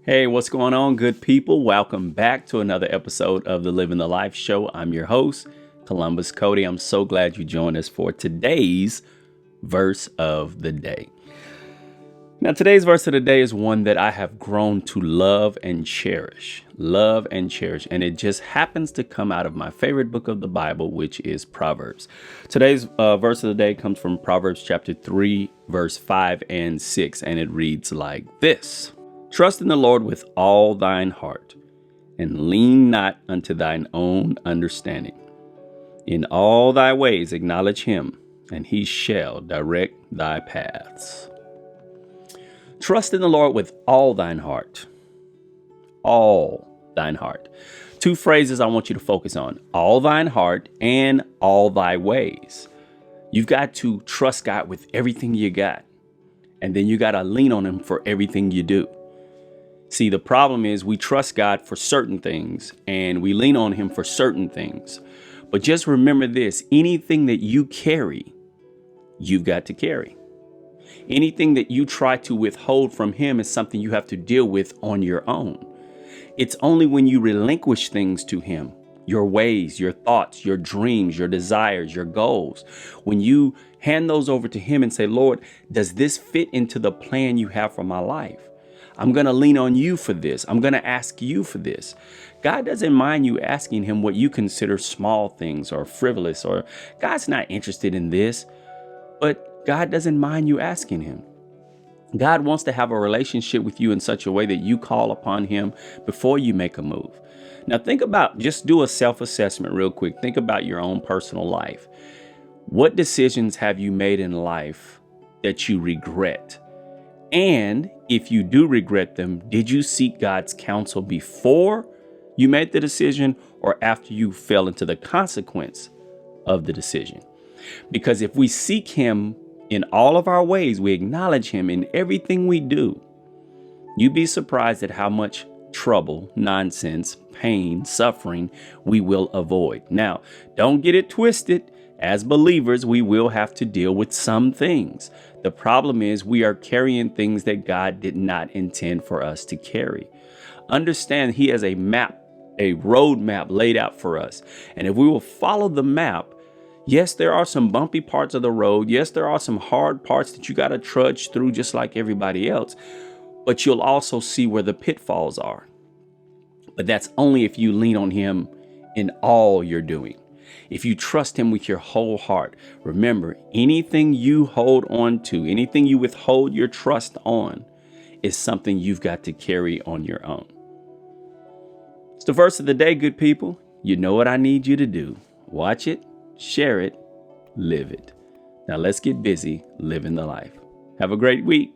Hey, what's going on, good people? Welcome back to another episode of the Living the Life Show. I'm your host, Columbus Cody. I'm so glad you joined us for today's verse of the day. Now, today's verse of the day is one that I have grown to love and cherish. And it just happens to come out of my favorite book of the Bible, which is Proverbs. Today's verse of the day comes from Proverbs chapter 3, verse 5 and 6, and it reads like this. Trust in the Lord with all thine heart, and lean not unto thine own understanding. In all thy ways acknowledge him, and he shall direct thy paths. Trust in the Lord with all thine heart. All thine heart. Two phrases I want you to focus on. All thine heart and all thy ways. You've got to trust God with everything you got. And then you got to lean on him for everything you do. See, the problem is we trust God for certain things and we lean on him for certain things. But just remember this, anything that you carry, you've got to carry. Anything that you try to withhold from him is something you have to deal with on your own. It's only when you relinquish things to him, your ways, your thoughts, your dreams, your desires, your goals, when you hand those over to him and say, Lord, does this fit into the plan you have for my life? I'm going to lean on you for this. I'm going to ask you for this. God doesn't mind you asking him what you consider small things or frivolous, or God's not interested in this, but God doesn't mind you asking him. God wants to have a relationship with you in such a way that you call upon him before you make a move. Now just do a self-assessment real quick. Think about your own personal life. What decisions have you made in life that you regret? And if you do regret them, did you seek God's counsel before you made the decision or after you fell into the consequence of the decision? Because if we seek him in all of our ways, we acknowledge him in everything we do, you'd be surprised at how much trouble, nonsense, pain, suffering we will avoid. Now, don't get it twisted. As believers, we will have to deal with some things. The problem is we are carrying things that God did not intend for us to carry. Understand he has a map, a road map laid out for us. And if we will follow the map, yes, there are some bumpy parts of the road. Yes, there are some hard parts that you got to trudge through just like everybody else. But you'll also see where the pitfalls are. But that's only if you lean on him in all you're doing. If you trust him with your whole heart. Remember, anything you hold on to, anything you withhold your trust on, is something you've got to carry on your own. It's the verse of the day, good people. You know what I need you to do. Watch it, share it, live it. Now let's get busy living the life. Have a great week.